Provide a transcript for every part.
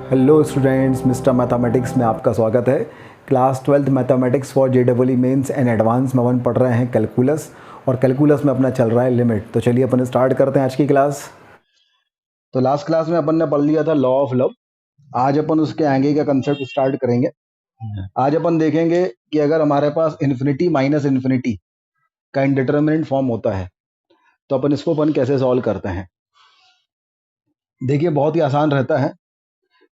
Hello students, mister mathematics में आपका स्वागत है। Class 12th mathematics for JEE mains and advance में अपन पढ़ रहे हैं कैलकुलस, और कैलकुलस में अपना चल रहा है लिमिट। तो चलिए अपन स्टार्ट करते हैं आज की क्लास। तो लास्ट क्लास में अपन ने पढ़ लिया था लॉ ऑफ लव। आज अपन उसके आगे का कंसेप्ट स्टार्ट करेंगे। आज अपन देखेंगे कि अगर हमारे पास इन्फिनिटी माइनस इन्फिनिटी का इंडिटरमिनेंट फॉर्म होता है तो अपन कैसे सॉल्व करते हैं। देखिए, बहुत ही आसान रहता है।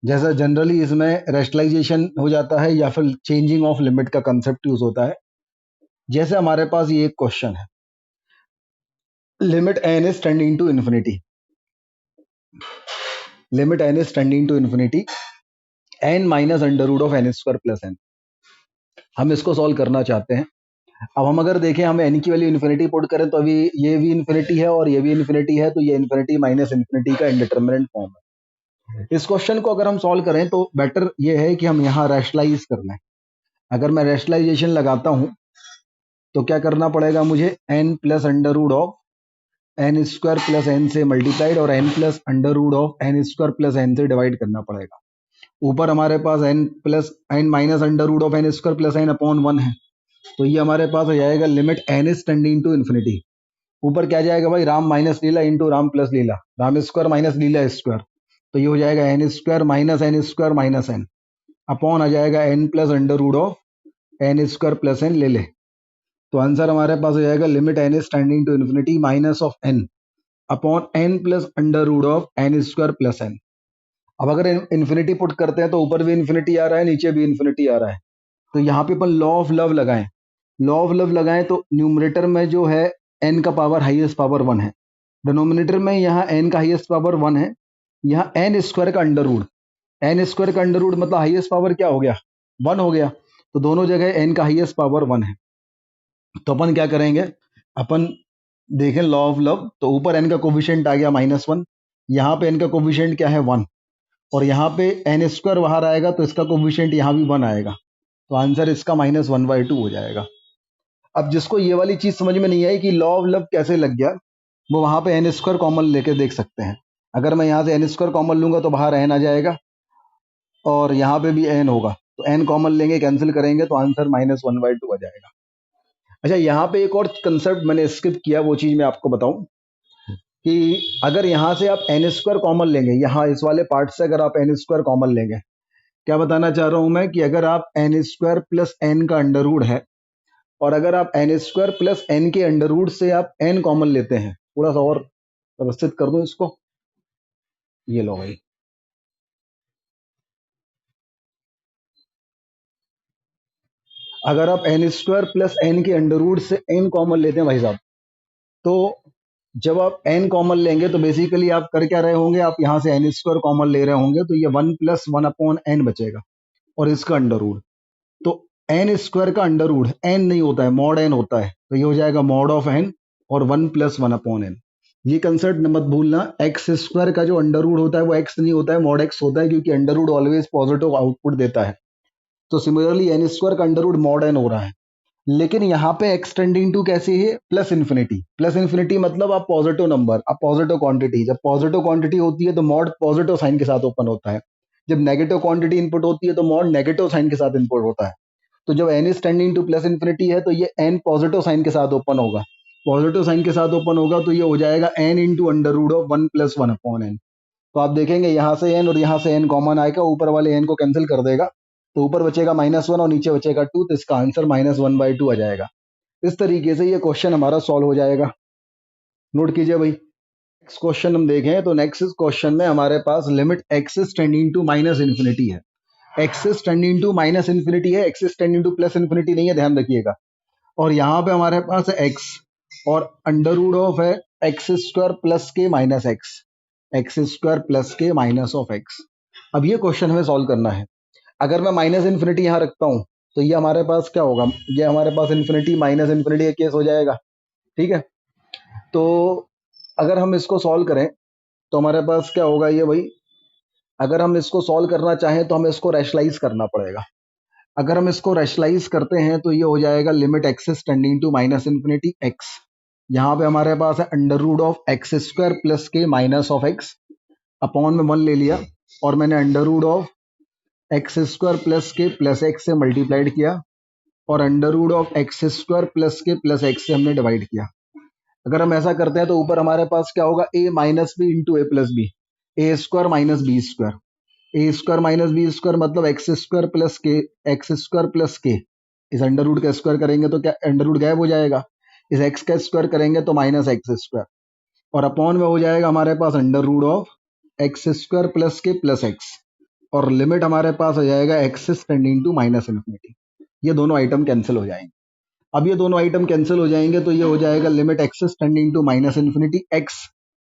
जैसा जनरली इसमें रेशनलाइजेशन हो जाता है या फिर चेंजिंग ऑफ लिमिट का कंसेप्ट यूज होता है। जैसे हमारे पास ये एक क्वेश्चन है, limit n is tending to infinity, limit n is tending to infinity n minus under root of n square plus n. हम इसको सॉल्व करना चाहते हैं। अब हम अगर देखें, हम एन की वैल्यू इन्फिनिटी पुट करें तो अभी ये भी इन्फिनिटी है और ये भी इन्फिनिटी है, तो ये इन्फिनिटी माइनस इन्फिनिटी का इंडिटरमिनेंट फॉर्म है। इस क्वेश्चन को अगर हम सॉल्व करें तो बेटर ये है कि हम यहाँ रैशनलाइज कर लें। अगर मैं रैशनलाइजेशन लगाता हूं तो क्या करना पड़ेगा मुझे, n plus under root of n square plus n से मल्टीप्लाइड और n plus under root of n square plus n से डिवाइड करना पड़ेगा। ऊपर हमारे पास n plus n minus under root of n square plus n upon 1 है, तो ये हमारे पास हो जाएगा limit n is tending to infinity. ऊपर क्या जाएगा भाई, Ram minus Leela into Ram plus Leela, Ram square minus Leela square, तो ये हो जाएगा n square minus n upon आ जाएगा n plus under root of n square plus n ले ले। तो आंसर हमारे पास हो जाएगा limit n is tending to infinity minus of n upon n plus under root of n square plus n. अब अगर इन्फिनिटी पुट करते हैं तो ऊपर भी इन्फिनिटी आ रहा है, नीचे भी इन्फिनिटी आ रहा है, तो यहाँ पे अपन लॉ ऑफ लव लगाएं। लॉ ऑफ लव लगाएं तो न्यूमरेटर में जो है एन का पावर हाईएस्ट पावर 1 है, डिनोमिनेटर में यहाँ एन का हाईएस्ट पावर 1 है, यहाँ एन स्क्वायर का अंडर रूट, एन स्क्वायर का अंडर रूट मतलब हाईएस्ट पावर क्या हो गया, 1 हो गया, तो दोनों जगह एन का हाईएस्ट पावर 1 है। तो अपन क्या करेंगे, अपन देखें लॉ ऑफ लव, तो ऊपर एन का कोफिशिएंट आ गया -1, यहाँ पे एन का कोफिशिएंट क्या है 1, और यहाँ पे एन स्क्वायर बाहर आएगा तो इसका कोफिशिएंट यहाँ भी 1 आएगा, तो आंसर इसका -1/2 हो जाएगा। अब जिसको ये वाली चीज समझ में नहीं आई कि लॉ ऑफ लव कैसे लग गया, वो वहां पे एन स्क्वायर कॉमन लेके देख सकते हैं। अगर मैं यहाँ से एन स्क्वायर कॉमन लूंगा तो बाहर एन आ जाएगा और यहाँ पे भी एन होगा, तो एन कॉमन लेंगे, कैंसिल करेंगे, तो आंसर -1/2 आ जाएगा। अच्छा, यहाँ पे एक और कंसेप्ट मैंने स्किप किया, वो चीज मैं आपको बताऊं कि अगर यहाँ से आप एन स्क्वायर कॉमन लेंगे, यहाँ इस वाले पार्ट से अगर आप एन स्क्वायर कॉमन लेंगे, क्या बताना चाह रहा हूं मैं कि अगर आप एन स्क्वायर प्लस एन का अंडर रूट है और अगर आप एन स्क्वायर प्लस एन के अंडर रूट से आप एन कॉमन लेते हैं, थोड़ा सा और व्यवस्थित कर दूं इसको, ये लो भाई, अगर आप एन स्क्वायर प्लस एन के अंडर रूट से एन कॉमन लेते हैं भाई साहब, तो जब आप एन कॉमन लेंगे तो बेसिकली आप कर क्या रहे होंगे, आप यहाँ से एन स्क्वायर कॉमन ले रहे होंगे, तो ये 1 + 1 अपॉन एन बचेगा और इसका अंडर रूट, तो एन स्क्वायर का अंडर रूट एन नहीं होता है, मॉड एन होता है, तो ये हो जाएगा मॉड ऑफ एन और 1 + 1 अपॉन एन। ये कंसेप्ट मत भूलना, एक्स स्क्वायर का जो अंडर रूट होता है वो एक्स नहीं होता है, मॉड एक्स होता है, क्योंकि under root always positive output देता है। तो सिमिलरली एन स्क्वायर का अंडर रूट मॉड एन हो रहा है, लेकिन यहाँ पे एक्सटेंडिंग टू कैसे है, प्लस इन्फिनिटी। प्लस इन्फिनिटी मतलब आप पॉजिटिव नंबर, आप पॉजिटिव क्वांटिटी, जब पॉजिटिव क्वांटिटी होती है तो मॉड पॉजिटिव साइन के साथ ओपन होता है, जब नेगेटिव क्वांटिटी इनपुट होती है तो मॉड नेगेटिव साइन के साथ इनपुट होता है। तो जब n is tending to plus infinity है तो ये एन पॉजिटिव साइन के साथ ओपन होगा, पॉजिटिव साइन के साथ ओपन होगा, तो ये हो जाएगा n into under root of 1 + 1 upon n. तो आप देखेंगे यहाँ से एन और यहाँ से एन कॉमन आएगा, ऊपर वाले एन को कैंसिल कर देगा, तो ऊपर बचेगा -1 और नीचे बचेगा 2, तो इसका आंसर -1/2 आ जाएगा। इस तरीके से ये क्वेश्चन हमारा सॉल्व हो जाएगा। नोट कीजिए भाई। नेक्स्ट क्वेश्चन हम देखें तो नेक्स्ट क्वेश्चन में हमारे पास limit x is tending to minus infinity है, x is tending to minus infinity है, x is tending to plus infinity नहीं है, ध्यान रखिएगा। और यहाँ पे हमारे पास है एक्स और अंडर रूट ऑफ है x square plus k minus x, x square plus k minus of x. अब ये क्वेश्चन हमें सॉल्व करना है। अगर मैं माइनस इन्फिनिटी यहाँ रखता हूँ तो ये हमारे पास क्या होगा, ये हमारे पास इन्फिनिटी माइनस इन्फिनिटी का केस हो जाएगा, ठीक है। तो अगर हम इसको सॉल्व करें तो हमारे पास क्या होगा ये भाई, अगर हम इसको सॉल्व करना चाहें तो हमें इसको रैशनलाइज करना पड़ेगा। अगर हम इसको रैशनलाइज करते हैं तो ये हो जाएगा limit x is tending to minus infinity x, यहाँ पे हमारे पास है under root of x square plus k minus of x, upon में 1 ले लिया, और मैंने under root of x square plus k plus x से मल्टीप्लाइड किया और under root of x square plus k plus x से हमने डिवाइड किया। अगर हम ऐसा करते हैं तो ऊपर हमारे पास क्या होगा, ए माइनस बी इंटू ए प्लस बी, ए स्क्वायर माइनस बी स्क्वायर, ए स्क्वायर माइनस बी स्क्वायर मतलब एक्स स्क्वायर प्लस के, एक्स स्क्वायर प्लस के। इस अंडर रूट का स्क्वायर करेंगे तो क्या अंडर रूट गायब हो जाएगा, इस एक्स का स्क्वायर करेंगे तो माइनस एक्स स्क्वायर, और अपॉन में हो जाएगा हमारे पास under root of x square plus k plus x, और लिमिट हमारे पास हो जाएगा x tending to minus infinity. ये दोनों आइटम कैंसिल हो जाएंगे। अब ये दोनों आइटम कैंसिल हो जाएंगे तो ये हो जाएगा limit x tending to minus infinity x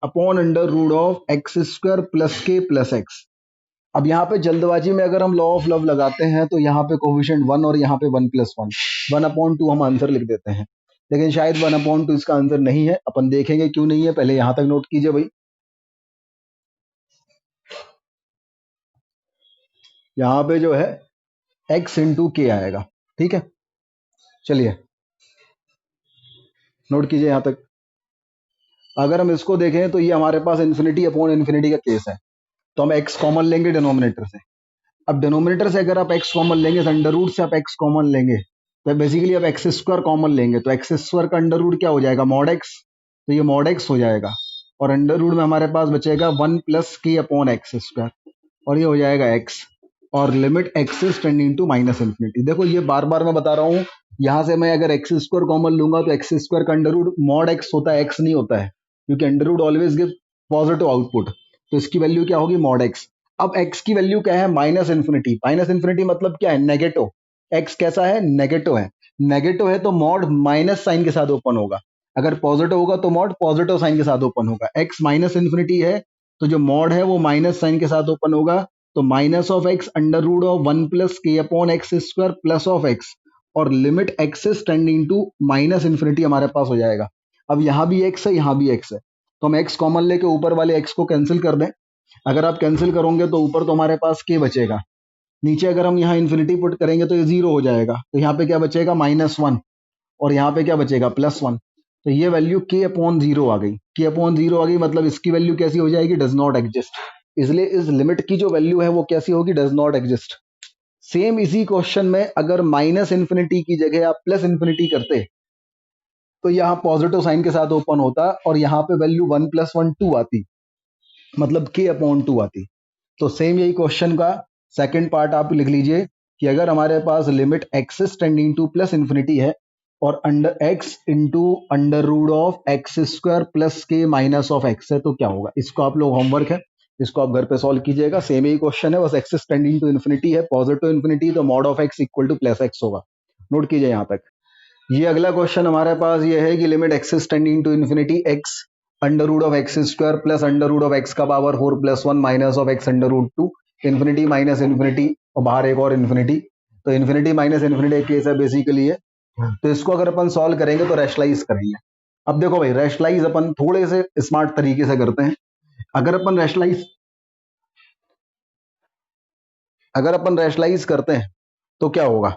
upon under root of x square plus k plus x. अब यहाँ पे जल्दबाजी में अगर हम लॉ ऑफ लव लगाते हैं तो यहाँ पे कोफिशिएंट 1 और यहाँ पे 1+1, 1/2 हम आंसर लिख देते हैं, लेकिन शायद 1/2 इसका आंसर नहीं है। अपन देखेंगे क्यों नहीं है, पहले यहाँ तक नोट कीजिए भाई। यहाँ पे जो है x इंटू के आएगा, ठीक है। चलिए नोट कीजिए यहाँ तक। अगर हम इसको देखें तो ये हमारे पास इन्फिनिटी अपॉन इन्फिनिटी का केस है, तो हम x कॉमन लेंगे डिनोमिनेटर से। अब डिनोमिनेटर से अगर आप x कॉमन लेंगे तो अंडर रूट से आप x कॉमन लेंगे तो बेसिकली आप एक्स स्क्वायर कॉमन लेंगे, तो एक्स स्क्वायर का अंडर रूट क्या हो जाएगा, मॉड एक्स, तो ये मॉड एक्स हो जाएगा, और अंडर रूट में हमारे पास बचेगा 1 plus k upon x square, और ये हो जाएगा x, और limit x is tending to minus infinity. देखो ये बार बार मैं बता रहा हूँ, यहाँ से मैं अगर एक्स स्क्वायर कॉमन लूंगा तो एक्स स्क्वायर का अंडर रूट मॉड एक्स होता है, एक्स नहीं होता है, क्योंकि under root always give positive output, तो इसकी वैल्यू क्या होगी, मॉड एक्स। अब x की वैल्यू क्या है, माइनस इन्फिनिटी। माइनस इन्फिनिटी मतलब क्या है, नेगेटिव। x कैसा है, नेगेटिव है। नेगेटिव है तो मॉड माइनस साइन के साथ ओपन होगा, अगर पॉजिटिव होगा तो मॉड पॉजिटिव साइन के साथ ओपन होगा। x माइनस इन्फिनिटी है तो जो मॉड है वो माइनस साइन के साथ ओपन होगा, तो minus of x under root of 1 plus k upon x square plus of x, और limit x is tending to minus infinity हमारे पास हो जाएगा। अब यहाँ भी x है, यहाँ भी x है, तो हम x कॉमन लेके ऊपर वाले x को कैंसिल कर दें। अगर आप कैंसिल करोगे तो ऊपर तो हमारे पास के बचेगा, नीचे अगर हम यहाँ इन्फिनिटी पुट करेंगे तो ये 0 हो जाएगा, तो यहाँ पे क्या बचेगा, -1, और यहाँ पे क्या बचेगा, +1। तो ये वैल्यू के अपॉन 0 आ गई, के अपॉन 0 आ गई, मतलब इसकी वैल्यू कैसी हो जाएगी, डज नॉट एग्जिस्ट। इसलिए इस लिमिट की जो वैल्यू है वो कैसी होगी, डज नॉट एग्जिस्ट। सेम इसी क्वेश्चन में अगर माइनस इन्फिनिटी की जगह आप प्लस इन्फिनिटी करते तो यहाँ पॉजिटिव साइन के साथ ओपन होता और यहाँ पे वैल्यू 1 + 1 2 आती, मतलब के अपॉन 2 आती। तो सेम यही क्वेश्चन का सेकंड पार्ट आप लिख लीजिए कि अगर हमारे पास limit x tending to plus infinity है और under x into under root of x square plus k minus of x है, तो क्या होगा। इसको आप लोग होमवर्क है, इसको आप घर पे सॉल्व कीजिएगा। सेम यही क्वेश्चन है, बस एक्स टेंडिंग टू इन्फिनिटी है, पॉजिटिव इन्फिनिटी, तो mod of x equal two plus x होगा। नोट कीजिए यहाँ तक। ये अगला क्वेश्चन हमारे पास ये है कि limit x tending to infinity x under root of x square plus under root of x का power 4 + 1 minus of x under root 2, infinity minus infinity और बाहर एक और इन्फिनिटी, तो इन्फिनिटी माइनस इन्फिनिटी केस है बेसिकली है। तो इसको अगर अपन सॉल्व करेंगे तो रैशनलाइज करेंगे। अब देखो भाई, रैशनलाइज अपन थोड़े से स्मार्ट तरीके से करते हैं। अगर अपन रैशनलाइज करते हैं तो क्या होगा,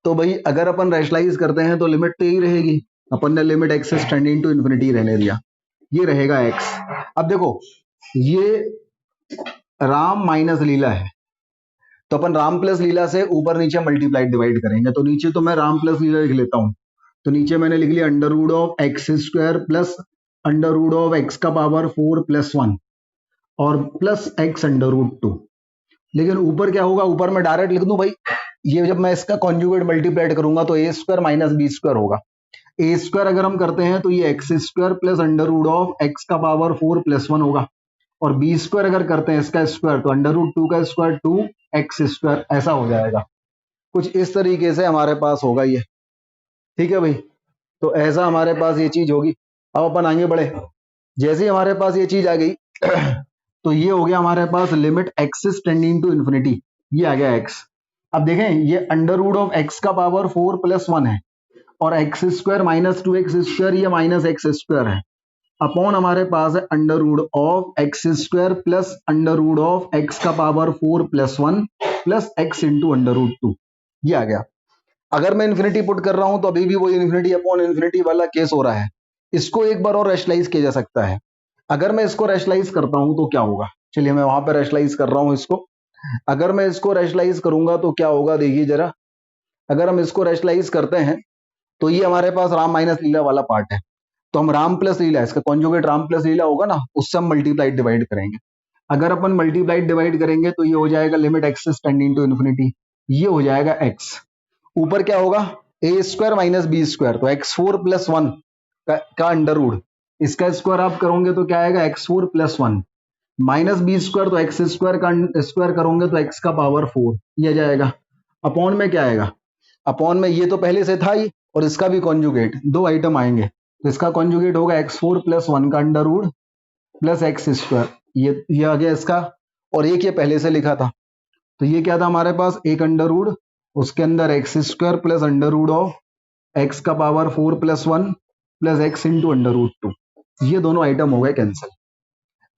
तो भाई अगर अपन रैशनलाइज करते हैं तो लिमिट तो यही रहेगी, अपन ने limit x tending to infinity रहने दिया, ये रहेगा एक्स। अब देखो ये राम माइनस लीला है, तो अपन राम प्लस लीला से ऊपर नीचे मल्टीप्लाइड डिवाइड करेंगे, तो नीचे तो मैं राम प्लस लीला लिख लेता हूं, तो नीचे मैंने लिख लिया under root of x square plus under root of x का पावर 4 + 1 और प्लस एक्स अंडर रूट 2। लेकिन ऊपर क्या होगा, ऊपर मैं डायरेक्ट लिख दूं भाई, ये जब मैं इसका कॉन्जुगेट मल्टीप्लाइड करूंगा तो A square minus B square होगा। ए स्क्वायर अगर हम करते हैं तो ये x square plus under root of x का पावर 4 + 1 होगा, और बी स्क्वायर अगर करते हैं इसका स्क्वायर तो अंडर रूट 2 का स्क्वायर 2x², ऐसा हो जाएगा। कुछ इस तरीके से हमारे पास होगा ये, ठीक है भाई। तो ऐसा हमारे पास ये चीज होगी। अब अपन आगे बढ़े, जैसे ही हमारे पास ये चीज आ गई तो ये हो गया हमारे पास limit x tending to infinity, ये आ गया एक्स। अब देखें ये अंडर रूट ऑफ एक्स का पावर 4 + 1 है, और x² माइनस 2x², ये माइनस x² है, अपॉन हमारे पास है under root of x² plus under root of x का power 4 + 1 plus x into under root 2, ये आ गया। अगर मैं इन्फिनिटी पुट कर रहा हूं तो अभी भी वो इन्फिनिटी अपॉन इन्फिनिटी वाला केस हो रहा है। इसको एक बार और रैशनलाइज किया जा सकता है। अगर मैं इसको रैशनलाइज करता हूं तो क्या होगा, चलिए मैं वहां पर रैशनलाइज कर रहा हूं इसको। अगर मैं इसको रैशनलाइज करूंगा तो क्या होगा देखिए जरा। अगर हम इसको रैशनलाइज करते हैं तो ये हमारे पास राम माइनस लीला वाला पार्ट है। तो हम राम प्लस लीला, इसका कॉन्जुगेट राम प्लस लीला होगा ना, उससे हम मल्टीप्लाइड डिवाइड करेंगे। अगर अपन मल्टीप्लाइड डिवाइड करेंगे तो ये हो जाएगा limit x is tending to infinity, ये हो जाएगा एक्स। ऊपर क्या होगा, A square minus B square, तो एक्स फोर प्लस वन का अंडर रूट, इसका स्क्वायर आप करोगे तो क्या आएगा x four plus one, minus B square तो एक्स स्क्वायर का स्क्वायर करोगे तो एक्स का पावर फोर, ये आ जाएगा। अपॉन में क्या आएगा, अपॉन में ये तो पहले से था ही, और इसका भी कॉन्जुगेट, दो आइटम आएंगे तो इसका कॉन्जुगेट होगा एक्स फोर प्लस वन का under root plus x square, ये आ गया इसका। और एक ये पहले से लिखा था, तो ये क्या था हमारे पास, एक अंडर रूट, उसके अंदर x square plus under root of x का power four plus one plus x into under root two, ये दोनों आइटम हो गए कैंसिल।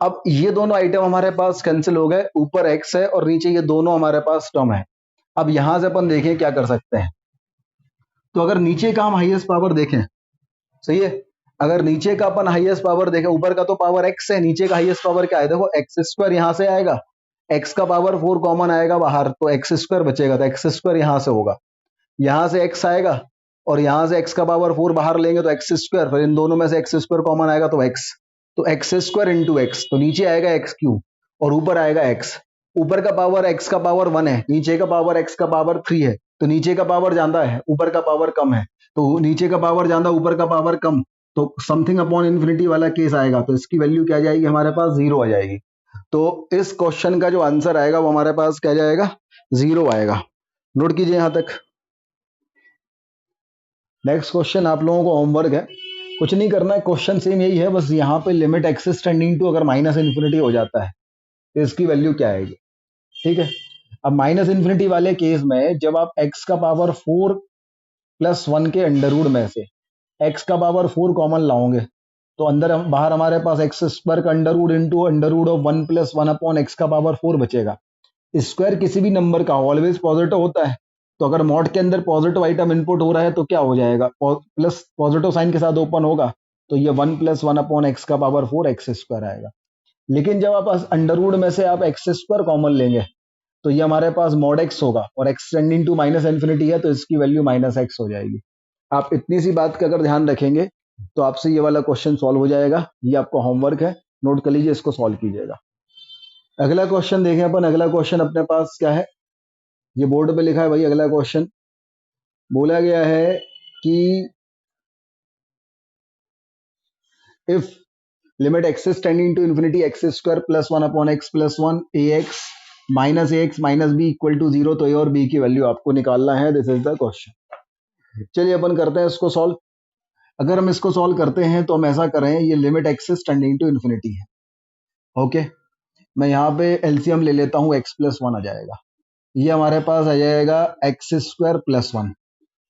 अब ये दोनों आइटम हमारे पास कैंसिल हो गए, ऊपर एक्स है और नीचे ये दोनों हमारे पास टर्म है। अब यहां से अपन देखें क्या कर सकते हैं। तो अगर नीचे का हम हाईएस्ट पावर देखें, सही है, अगर नीचे का अपन हाईएस्ट पावर देखें, ऊपर का तो पावर एक्स है, नीचे का हाईएस्ट पावर क्या है, देखो एक्स स्क्वायर यहां से आएगा, एक्स का पावर फोर कॉमन आएगा बाहर, तो एक्स स्क्वायर बचेगा, तो एक्स स्क्वायर यहां से होगा, यहां से एक्स आएगा और यहां से एक्स का पावर फोर बाहर लेंगे तो एक्स स्क्वायर, फिर इन दोनों में से एक्स स्क्वायर कॉमन आएगा तो एक्स, तो एक्स स्क्वायर इंटू एक्स, तो नीचे आएगा एक्स क्यूब और ऊपर आएगा एक्स। ऊपर का पावर एक्स का पावर वन है, नीचे का पावर एक्स का पावर थ्री है, तो नीचे का पावर ज्यादा है, ऊपर का पावर कम है, तो नीचे का पावर ज्यादा ऊपर का पावर कम, तो समथिंग अपॉन इन्फिनिटी वाला केस आएगा, तो इसकी वैल्यू क्या आ जाएगी हमारे पास, जीरो आ जाएगी। तो इस क्वेश्चन का जो आंसर आएगा वो हमारे पास क्या जाएगा, जीरो आएगा। नोट कीजिए यहां तक। नेक्स्ट क्वेश्चन आप लोगों को होमवर्क है, कुछ नहीं करना है, क्वेश्चन सेम यही है, बस यहाँ पे लिमिट एक्सिस टेंडिंग टू अगर माइनस इन्फिनिटी हो जाता है तो इसकी वैल्यू क्या आएगी, ठीक है। अब माइनस इन्फिनिटी वाले केस में जब आप x का पावर फोर प्लस वन के अंडर रूट में से x का पावर फोर कॉमन लाओगे तो अंदर बाहर हमारे पास एक्स स्क्वायर का under root into under root of one plus one upon x का पावर फोर बचेगा। स्क्वायर किसी भी नंबर का ऑलवेज पॉजिटिव होता है, तो अगर मॉड के अंदर पॉजिटिव आइटम इनपुट हो रहा है तो क्या हो जाएगा, प्लस पॉजिटिव साइन के साथ ओपन होगा, तो ये one plus one upon x का पावर फोर एक्स स्क्वायर आएगा। लेकिन जब आप अंडर रूट में से आप एक्स स्क्वायर कॉमन लेंगे तो ये हमारे पास मॉड एक्स होगा, और x tending to minus infinity है तो इसकी वैल्यू माइनस एक्स हो जाएगी। आप इतनी सी बात का अगर ध्यान रखेंगे तो आपसे ये वाला क्वेश्चन सॉल्व हो जाएगा। ये आपका होमवर्क है, नोट कर लीजिए, इसको सॉल्व कीजिएगा। अगला क्वेश्चन देखें अपन। अगला क्वेश्चन अपने पास क्या है, ये बोर्ड पे लिखा है भाई। अगला क्वेश्चन बोला गया है कि if limit x is tending to infinity x square plus one upon x plus one A x minus B equal to zero, तो ए और बी की वैल्यू आपको निकालना है। This is the question. चलिए अपन करते हैं इसको सॉल्व। अगर हम इसको सॉल्व करते हैं तो हम ऐसा करें, ये limit x is tending to infinity है, ओके। मैं यहाँ पे एलसीएम ले लेता हूँ, एक्स प्लस वन आ जाएगा, ये हमारे पास आ जाएगा एक्स स्क्वायर प्लस वन।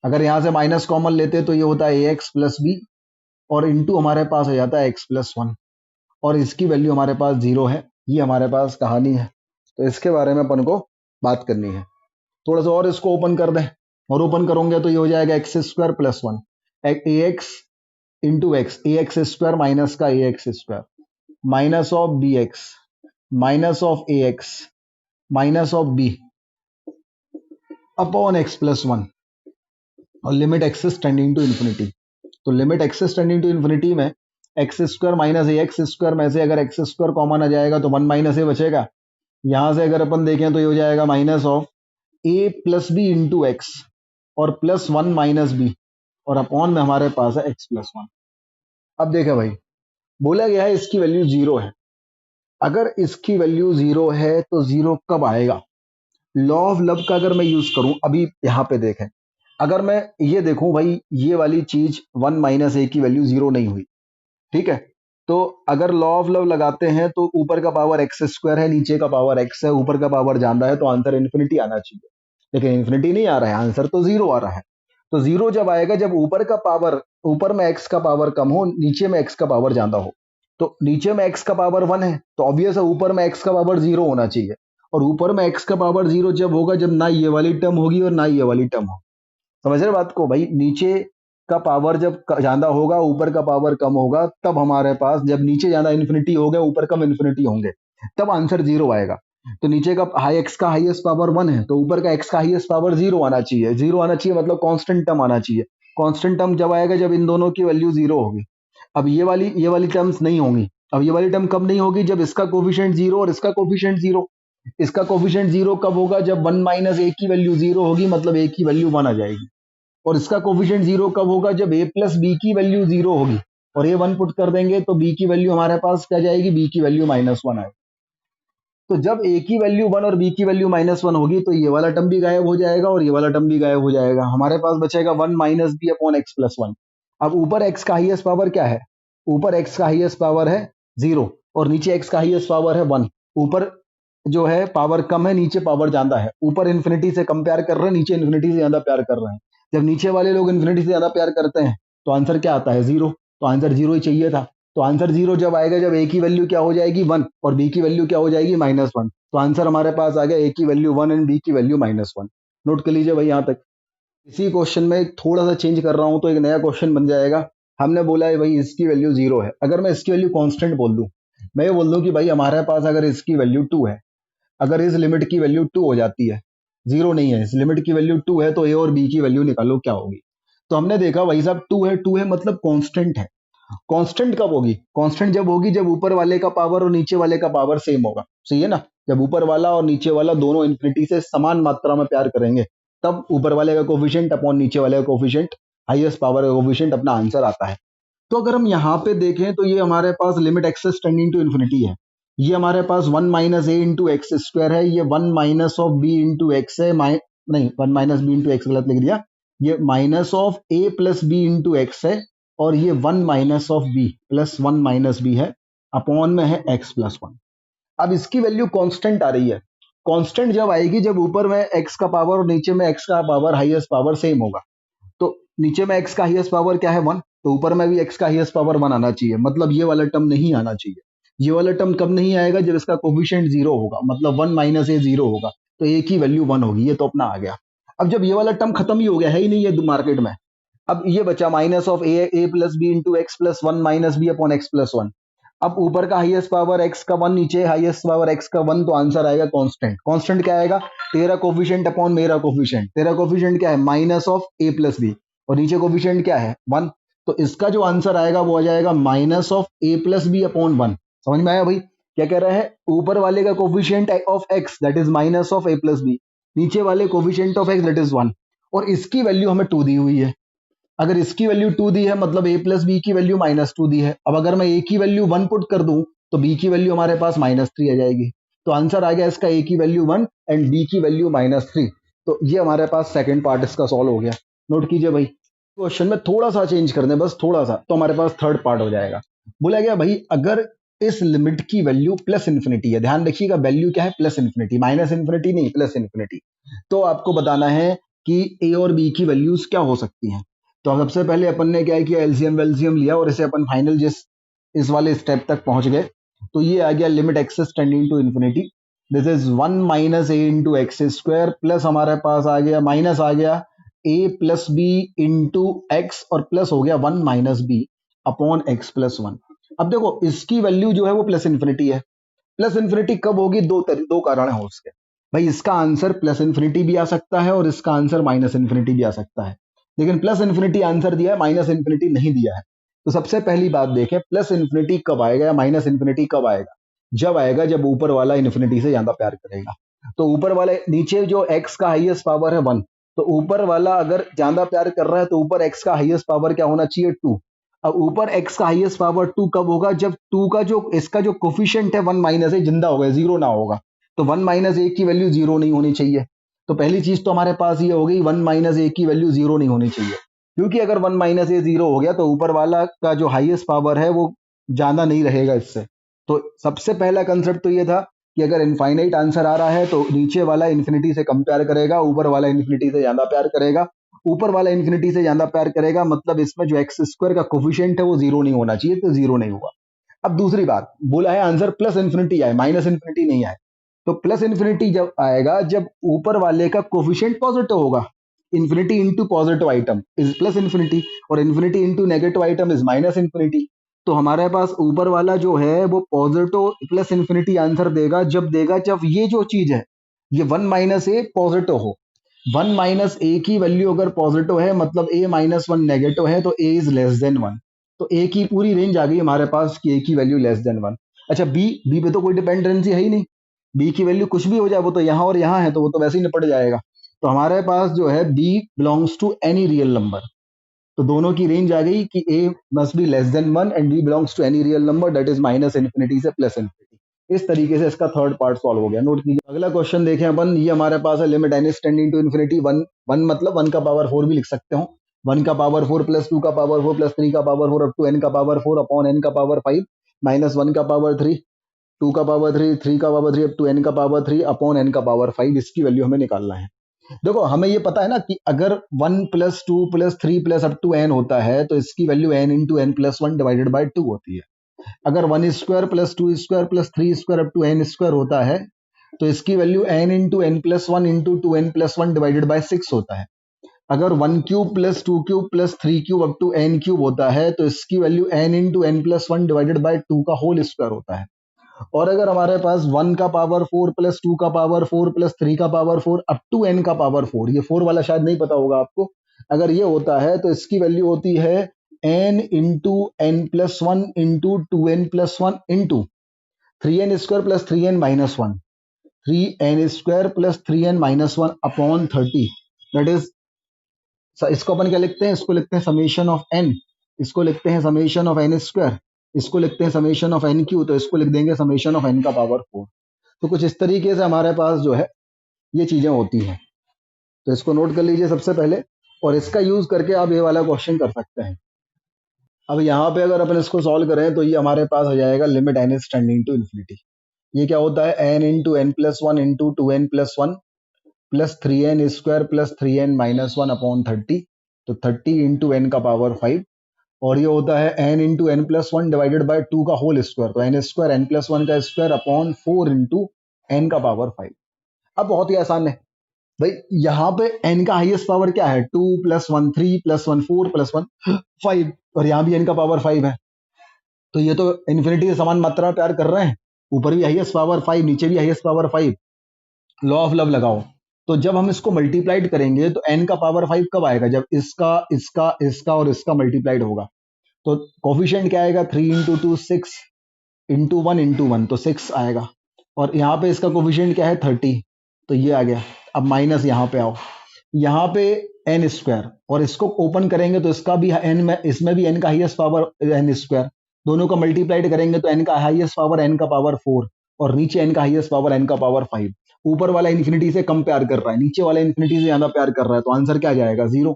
अगर यहाँ से माइनस कॉमन लेते तो ये होता है ए एक्स प्लस बी, और इंटू हमारे पास आ जाता है एक्स प्लस वन, और इसकी वैल्यू हमारे पास जीरो है। ये हमारे पास कहानी है, तो इसके बारे में अपन को बात करनी है। थोड़ा सा और इसको ओपन कर दें, और ओपन करोगे तो ये हो जाएगा x square plus one A x into x, a x square minus का a x square minus of b x minus of a x minus of b upon x plus one, और limit x is tending to infinity. तो limit x is tending to infinity में x square minus a x square में से अगर x square common आ जाएगा तो one minus ए बचेगा। यहां से अगर अपन देखें तो ये हो जाएगा minus of A plus B into x और प्लस वन माइनस बी, और अपॉन में हमारे पास है एक्स प्लस वन। अब देखें भाई, बोला गया है इसकी वैल्यू जीरो है। अगर इसकी वैल्यू जीरो है तो जीरो कब आएगा, लॉ ऑफ लब का अगर मैं यूज करूं, अभी यहां पे देखें, अगर मैं ये देखूं भाई, ये वाली चीज वन माइनस ए की वैल्यू जीरो नहीं हुई, ठीक है। तो अगर लॉ ऑफ लव लगाते हैं तो ऊपर का पावर एक्स स्क्वायर है, नीचे का पावर एक्स है, ऊपर का पावर जान रहा है तो आंसर इन्फिनिटी आना चाहिए, लेकिन इन्फिनिटी नहीं आ रहा है, आंसर तो जीरो आ रहा है। तो जीरो जब आएगा जब ऊपर का पावर, ऊपर में एक्स का पावर कम हो, नीचे में एक्स का पावर ज्यादा हो। तो नीचे में एक्स का पावर वन है तो ऑब्वियस है ऊपर में एक्स का पावर जीरो होना चाहिए, और ऊपर में एक्स का पावर जीरो जब होगा जब ना ये वाली टर्म होगी और ना ये वाली टर्म हो। समझ रहे बात को भाई, नीचे का पावर जब ज्यादा होगा ऊपर का पावर कम होगा, तब हमारे पास जब नीचे ज्यादा इन्फिनिटी हो गया ऊपर कम इन्फिनिटी होंगे, तब आंसर जीरो आएगा। तो नीचे का एक्स का हाईएस्ट पावर 1 है, तो ऊपर का एक्स का हाईएस्ट पावर जीरो आना चाहिए। जीरो आना चाहिए मतलब कांस्टेंट टर्म आना चाहिए। कांस्टेंट टर्म जब आएगा जब इन दोनों की वैल्यू जीरो होगी। अब ये वाली टर्म्स नहीं होंगी। अब ये वाली टर्म कब नहीं होगी? जब इसका कोफिशिएंट जीरो और इसका कोफिशिएंट जीरो। इसका कोफिशिएंट जीरो कब होगा? जब वन माइनस ए की वैल्यू जीरो होगी, मतलब ए की वैल्यू वन आ जाएगी। और इसका कोफिशिएंट जीरो कब होगा? जब ए प्लस बी की वैल्यू जीरो होगी और ए वन पुट कर देंगे तो बी की वैल्यू हमारे पास क्या जाएगी? बी की वैल्यू माइनस वन आएगी। तो जब ए की वैल्यू वन और बी की वैल्यू माइनस वन होगी तो ये वाला टर्म भी गायब हो जाएगा और ये वाला टर्म भी गायब हो जाएगा। हमारे पास बचेगा one minus B upon x plus one. अब ऊपर एक्स का हाईएस्ट पावर क्या है? ऊपर एक्स का हाईएस्ट पावर है जीरो और नीचे एक्स का हाईएस्ट पावर है वन। ऊपर जो है पावर कम है, नीचे पावर ज्यादा है। ऊपर इन्फिनिटी से कम प्यार कर रहे हैं, नीचे इन्फिनिटी से ज्यादा प्यार कर रहे हैं। जब नीचे वाले लोग इन्फिनिटी से ज्यादा प्यार करते हैं तो आंसर क्या आता है? जीरो। तो आंसर जीरो ही चाहिए था। तो आंसर जीरो जब आएगा जब ए की वैल्यू क्या हो जाएगी? वन और बी की वैल्यू क्या हो जाएगी? Minus one. तो आंसर हमारे पास आ गया ए की वैल्यू वन एंड बी की वैल्यू माइनस वन। नोट कर लीजिए भाई यहाँ तक। इसी क्वेश्चन में थोड़ा सा चेंज कर रहा हूं तो एक नया क्वेश्चन बन जाएगा। हमने बोला है भाई इसकी वैल्यू जीरो है, अगर मैं इसकी वैल्यू कांस्टेंट बोल दूं, मैं ये बोल दूं कि भाई हमारे पास अगर इसकी वैल्यू टू है, अगर इस लिमिट की वैल्यू टू हो जाती है, जीरो नहीं है, इस लिमिट की वैल्यू टू है, तो ए और बी की वैल्यू निकालो क्या होगी। तो हमने देखा भाई साहब टू है मतलब कांस्टेंट है। कांस्टेंट कब होगी? कांस्टेंट जब होगी जब ऊपर वाले का पावर और नीचे वाले का पावर सेम होगा। सही है ना? जब ऊपर वाला और नीचे वाला दोनों इन्फिनिटी से समान मात्रा में प्यार करेंगे तब ऊपर वाले का कोफिशिएंट अपॉन नीचे वाले का कोफिशिएंट, हाईएस्ट पावर का कोफिशिएंट अपना आंसर आता है। तो अगर हम यहाँ पे देखें तो ये हमारे पास limit x is tending to infinity है। ये हमारे पास वन माइनस ए इंटू एक्स स्क्वायर है, ये one minus of b into x है, नहीं one minus b into x गलत लिख दिया, ये minus of A plus B into x है और ये one minus of b plus one minus b है, अपॉन में है एक्स प्लस वन। अब इसकी वैल्यू कांस्टेंट आ रही है। कांस्टेंट जब आएगी जब ऊपर में एक्स का पावर और नीचे में एक्स का पावर हाईएस्ट पावर सेम होगा। तो नीचे में एक्स का हाईएस्ट पावर क्या है? वन। तो ऊपर में भी एक्स का हाईएस्ट पावर वन आना चाहिए, मतलब ये वाला टर्म नहीं आना चाहिए। ये वाला टर्म कब नहीं आएगा? जब इसका कोफिशिएंट जीरो होगा, मतलब वन माइनस ए जीरो होगा, तो ए की वैल्यू वन होगी। ये तो अपना आ गया। अब जब ये वाला टर्म खत्म ही हो गया, है ही नहीं ये मार्केट में, अब ये बचा minus of A plus B into x plus one minus B upon x plus one. अब ऊपर का हाईएस्ट पावर एक्स का वन, नीचे हाईएस्ट पावर एक्स का वन, तो आंसर आएगा कांस्टेंट। कांस्टेंट क्या आएगा? तेरा कोफिशिएंट अपॉन मेरा कोफिशिएंट। तेरा कोफिशिएंट क्या है? Minus of A plus B और नीचे कोफिशिएंट क्या है? वन। तो इसका जो आंसर आएगा वो आ जाएगा minus of A plus B upon one. समझ में आया भाई? क्या कह रहा है? ऊपर वाले का coefficient of x that is minus of A plus B, नीचे वाले coefficient of x that is one, और इसकी वैल्यू हमें टू दी हुई है। अगर इसकी वैल्यू टू दी है मतलब ए प्लस बी की वैल्यू माइनस टू दी है। अब अगर मैं ए की वैल्यू वन पुट कर दूं तो बी की वैल्यू हमारे पास माइनस थ्री आ जाएगी। तो आंसर आ गया इसका ए की वैल्यू वन एंड बी की वैल्यू माइनस थ्री। तो ये हमारे पास सेकंड पार्ट इसका सॉल्व हो गया। नोट कीजिए भाई, क्वेश्चन में थोड़ा सा चेंज कर दें, बस थोड़ा सा, तो हमारे पास थर्ड पार्ट हो जाएगा। बोला गया भाई अगर इस लिमिट की वैल्यू प्लस इन्फिनिटी है, ध्यान रखिएगा वैल्यू क्या है? प्लस इन्फिनिटी, माइनस इन्फिनिटी नहीं, प्लस इन्फिनिटी। तो आपको बताना है कि ए और बी की वैल्यूज क्या हो सकती हैं। तो सबसे पहले अपन ने क्या किया? एलसीएम वेलसीएम लिया और इसे अपन फाइनल इस वाले स्टेप तक पहुंच गए। तो ये आ गया limit x is tending to infinity, this is one minus A into x square, plus हमारे पास आ गया माइनस आ गया A plus B into x और प्लस हो गया one minus B upon x plus one. अब देखो इसकी वैल्यू जो है वो प्लस इन्फिनिटी है। प्लस इन्फिनिटी कब होगी? दो कारण है उसके। भाई इसका आंसर प्लस इन्फिनिटी भी आ सकता है और इसका आंसर माइनस इन्फिनिटी भी आ सकता है, लेकिन प्लस इन्फिनिटी आंसर दिया है, माइनस इन्फिनिटी नहीं दिया है। तो सबसे पहली बात देखें, प्लस इन्फिनिटी कब आएगा या माइनस इन्फिनिटी कब आएगा? जब आएगा जब ऊपर वाला इन्फिनिटी से ज्यादा प्यार करेगा। तो ऊपर वाले नीचे जो एक्स का हाईएस्ट पावर है वन, तो ऊपर वाला अगर ज्यादा प्यार कर रहा है तो ऊपर एक्स का हाईएस्ट पावर क्या होना चाहिए? टू। अब ऊपर एक्स का हाईएस्ट पावर टू कब होगा? जब टू का जो इसका जो कोफिशिएंट है वन माइनस ए जिंदा होगा, जीरो ना होगा। तो वन माइनस ए की वैल्यू जीरो नहीं होनी चाहिए। तो पहली चीज तो हमारे पास ये हो गई, वन माइनस ए की वैल्यू जीरो नहीं होनी चाहिए, क्योंकि अगर वन माइनस ए जीरो हो गया तो ऊपर वाला का जो हाईएस्ट पावर है वो ज्यादा नहीं रहेगा इससे। तो सबसे पहला कंसेप्ट तो ये था कि अगर इनफाइनाइट आंसर आ रहा है तो नीचे वाला इन्फिनिटी से कम प्यार करेगा, ऊपर वाला इन्फिनिटी से ज्यादा प्यार करेगा। ऊपर वाला इन्फिनिटी से ज्यादा प्यार करेगा मतलब इसमें जो एक्स स्क्वायर का कोफिशिएंट है वो जीरो नहीं होना चाहिए, तो जीरो नहीं हुआ। अब दूसरी बात बोला है आंसर प्लस इन्फिनिटी आए, माइनस इन्फिनिटी नहीं आए। तो प्लस इन्फिनिटी जब आएगा जब ऊपर वाले का कोफिशिएंट पॉजिटिव होगा। Infinity into positive item is plus infinity और infinity into negative item is minus infinity. तो हमारे पास ऊपर वाला जो है वो पॉजिटिव प्लस इन्फिनिटी आंसर देगा जब ये जो चीज है ये 1 - a पॉजिटिव हो। 1 - a की वैल्यू अगर पॉजिटिव है मतलब a-1 नेगेटिव है तो a इज लेस देन 1। तो a की पूरी रेंज आ गई हमारे पास कि a की वैल्यू लेस देन 1। अच्छा b पे तो कोई डिपेंडेंसी है ही नहीं, b की वैल्यू कुछ भी हो जाए वो तो यहाँ और यहाँ है तो वो तो वैसे ही निपट जाएगा। तो हमारे पास जो है b belongs to any real number. तो दोनों की रेंज आ गई कि a must be less than 1 and b belongs to any real number that is minus infinity से प्लस इन्फिनिटी। इस तरीके से इसका थर्ड पार्ट सॉल्व हो गया। नोट कीजिए। अगला क्वेश्चन देखें अपन, ये हमारे पास है limit n is tending to infinity 1। 1 मतलब 1 का पावर 4 भी लिख सकते हो। 1 का पावर 4 प्लस 2 का पावर 4 प्लस 3 का पावर 4 अप टू n का पावर 4 अपॉन n का पावर 5 माइनस 1 का पावर 3 2 का पावर 3 3 का पावर 3 अप टू n का पावर 3 अपॉन n का पावर 5। इसकी वैल्यू हमें निकालना है। देखो हमें ये पता है ना कि अगर 1 plus 2 plus 3 plus up to n होता है तो इसकी value n into n plus 1 divided by 2 होती है। अगर 1 square plus 2 square plus 3 square up to n square होता है तो इसकी value n into n plus 1 into 2n plus 1 divided by 6 होता है। अगर 1 cube plus 2 cube plus 3 cube up to n cube होता है तो इसकी value n into n plus 1 divided by 2 का होल स्क्वायर होता है। और अगर हमारे पास 1 का पावर 4 प्लस 2 का पावर 4 प्लस 3 का पावर 4 अप टू n का पावर 4, ये 4 वाला शायद नहीं पता होगा आपको, अगर ये होता है तो इसकी वैल्यू होती है n into n plus 1 into 2n plus 1 into 3n square plus 3n minus 1, 3n square plus 3n minus 1 upon 30। That is, इसको अपन क्या लिखते हैं, इसको लिखते हैं समेशन ऑफ n, इसको लिखते हैं समेशन ऑफ n स्क्वायर, इसको लिखते हैं समेशन ऑफ n क्यू, तो इसको लिख देंगे समेशन ऑफ n का पावर 4। तो कुछ इस तरीके से हमारे पास जो है ये चीजें होती हैं। तो इसको नोट कर लीजिए सबसे पहले, और इसका यूज करके आप ये वाला क्वेश्चन कर सकते हैं। अब यहाँ पे अगर अपन इसको सॉल्व करें तो ये हमारे पास हो जाएगा limit n is tending to infinity. ये क्या होता है, n into n plus 1 into 2n plus 1 plus 3n square plus 3n minus 1 upon 30, तो 30 इंटू एन का पावर 5। और ये होता है n into n plus 1 divided by 2 का होल स्क्वायर, तो एन स्क्वायर एन प्लस 1 का स्क्वायर अपॉन 4 इंटू एन का पावर 5। अब बहुत ही आसान है भाई, यहाँ पे n का हाईएस्ट पावर क्या है, 2 प्लस 1 3 प्लस 1 4 प्लस 1 5, और यहाँ भी n का पावर 5 है। तो ये तो इन्फिनिटी से समान मात्रा में प्यार कर रहे हैं, ऊपर भी हाईएस्ट पावर 5 नीचे भी highest power 5। Law of love लगाओ, तो जब हम इसको मल्टीप्लाइड करेंगे तो n का पावर 5 कब आएगा, जब इसका इसका इसका और इसका मल्टीप्लाइड होगा। तो कोफिशिएंट क्या आएगा, 3 इंटू 2 6 इंटू वन तो 6 आएगा। और यहाँ पे इसका कोफिशिएंट क्या है 30, तो ये आ गया। अब माइनस यहाँ पे आओ, यहाँ पे एन स्क्वायर, और इसको ओपन करेंगे तो इसका भी एन में, इसमें भी एन का हाईएस्ट पावर एन स्क्वायर, दोनों का मल्टीप्लाइड करेंगे तो एन का हाईएस्ट पावर एन का पावर 4, और नीचे एन का हाईएस्ट पावर एन का पावर 5। ऊपर वाला इन्फिनिटी से कम प्यार कर रहा है, नीचे वाला इन्फिनिटी से ज्यादा प्यार कर रहा है, तो आंसर क्या जाएगा 0।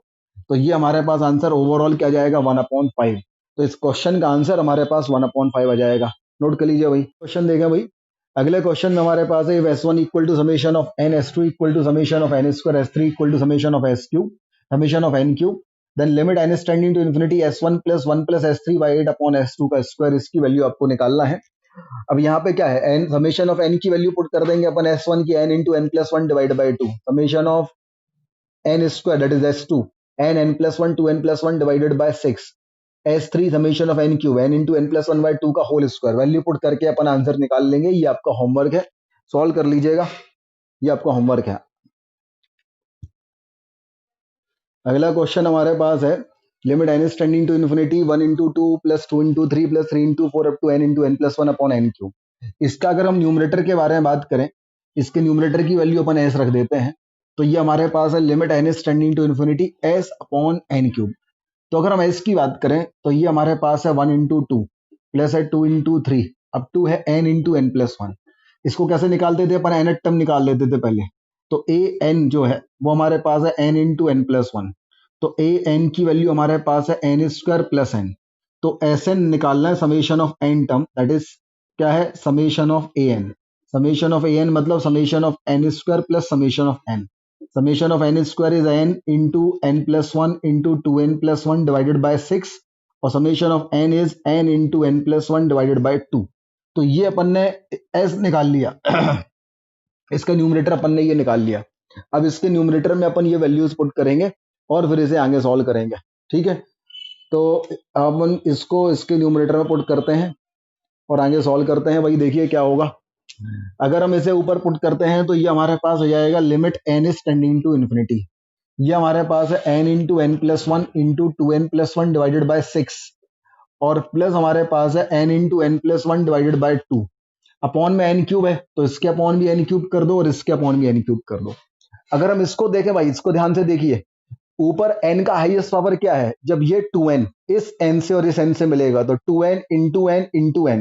तो ये हमारे पास आंसर ओवरऑल क्या जाएगा 1/5। तो इस क्वेश्चन का आंसर हमारे पास 1/5 आ जाएगा। नोट कर लीजिए भाई। क्वेश्चन देखें भाई, अगले क्वेश्चन में हमारे पास है s1 equal to summation of n, s2 equal to summation of n square, s3 equal to summation of s cube, summation of n cube, then limit n is tending to infinity s1 plus 1 plus s3 by 8 upon s2 का square. इसकी value आपको निकालना है। अब यहाँ पे क्या है, n समेशन ऑफ n की वैल्यू पुट कर देंगे अपन s1 की n into n plus 1 divide by 2, summation of n square that is s2 n plus 1 2n plus 1 divided by 6, S3 summation of n cube n into n plus 1 by 2 का whole square. Value put करके अपन answer निकाल लेंगे। ये आपका homework है, solve कर लीजिएगा, ये आपका होमवर्क है। अगला क्वेश्चन हमारे पास है limit n is tending to infinity 1 into 2 plus 2 into 3 plus 3 into 4 up to n into n plus 1 upon n cube. इसका अगर हम न्यूमरेटर के बारे में बात करें, इसके न्यूमरेटर की वैल्यू अपन s रख देते हैं। तो ये हमारे पास है limit n is tending to infinity s upon n cube. तो अगर हम s की बात करें तो ये हमारे पास है 1 इंटू 2 प्लस है 2 इंटू 3 अब 2 है n इंटू एन प्लस 1। इसको कैसे निकालते थे अपन, nth टर्म निकाल लेते थे पहले। तो a n जो है वो हमारे पास है n इंटू एन प्लस 1। तो a n की वैल्यू हमारे पास है n स्क्वायर प्लस n। तो एस एन निकालना है summation of n term, that is क्या है summation of a n। Summation of a n मतलब summation of n square plus summation of n। Summation of n square is n into n plus 1 into 2n plus 1 divided by 6, और summation of n is n into n plus 1 divided by 2। तो ये अपन ने s निकाल लिया इसका numerator अपन ने ये निकाल लिया। अब इसके न्यूमरेटर में अपन ये वैल्यूज पुट करेंगे और फिर इसे आगे सॉल्व करेंगे, ठीक है। तो अपन इसको इसके न्यूमरेटर में पुट करते हैं और आगे सॉल्व करते हैं। भाई देखिए क्या होगा। अगर हम इसे ऊपर पुट करते हैं तो ये हमारे पास हो जाएगा limit n is tending to infinity. ये हमारे पास है n into n plus one into two n plus one divided by six, और प्लस हमारे पास है n into n plus one divided by two. Upon में एन क्यूब है तो इसके अपॉन भी एन क्यूब कर दो और इसके अपॉन भी एन क्यूब कर दो। अगर हम इसको देखें भाई, इसको ध्यान से देखिए, ऊपर n का हाईएस्ट पावर क्या है, जब ये 2n इस n से और इस n से मिलेगा तो 2n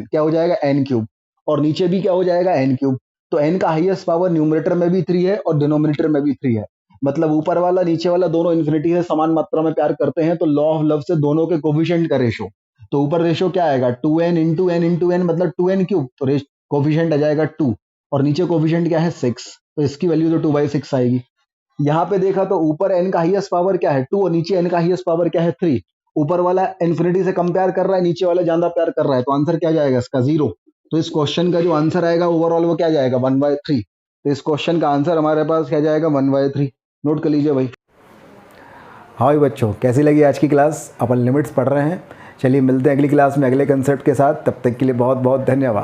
क्या हो जाएगा n क्यूब, और नीचे भी क्या हो जाएगा n क्यूब। तो n का हाईएस्ट पावर न्यूमरेटर में भी 3 है और डिनोमिनेटर में भी 3 है, मतलब ऊपर वाला नीचे वाला दोनों इन्फिनिटी से समान मात्रा में प्यार करते हैं, तो लॉ ऑफ लव से दोनों के कोफिशिएंट का रेशो। तो ऊपर रेशो क्या आएगा 2n into N into N मतलब 2n क्यूब, तो कोफिशिएंट आ जाएगा 2, और नीचे कोफिशिएंट क्या है 6, तो इसकी वैल्यू तो 2/6 आएगी। यहाँ पे देखा तो ऊपर n का हाईएस्ट पावर क्या है 2 और नीचे n का हाईएस्ट पावर क्या है 3। ऊपर वाला इन्फिनिटी से कम प्यार कर रहा है, नीचे वाला ज्यादा प्यार कर रहा है, तो आंसर क्या जाएगा इसका 0। तो इस क्वेश्चन का जो आंसर आएगा ओवरऑल वो क्या जाएगा 1/3। तो इस क्वेश्चन का आंसर हमारे पास क्या जाएगा 1/3। नोट कर लीजिए भाई। हाँ भाई बच्चों, कैसी लगी आज की क्लास? अपन लिमिट्स पढ़ रहे हैं। चलिए मिलते हैं अगली क्लास में अगले कंसेप्ट के साथ, तब तक के लिए बहुत बहुत धन्यवाद।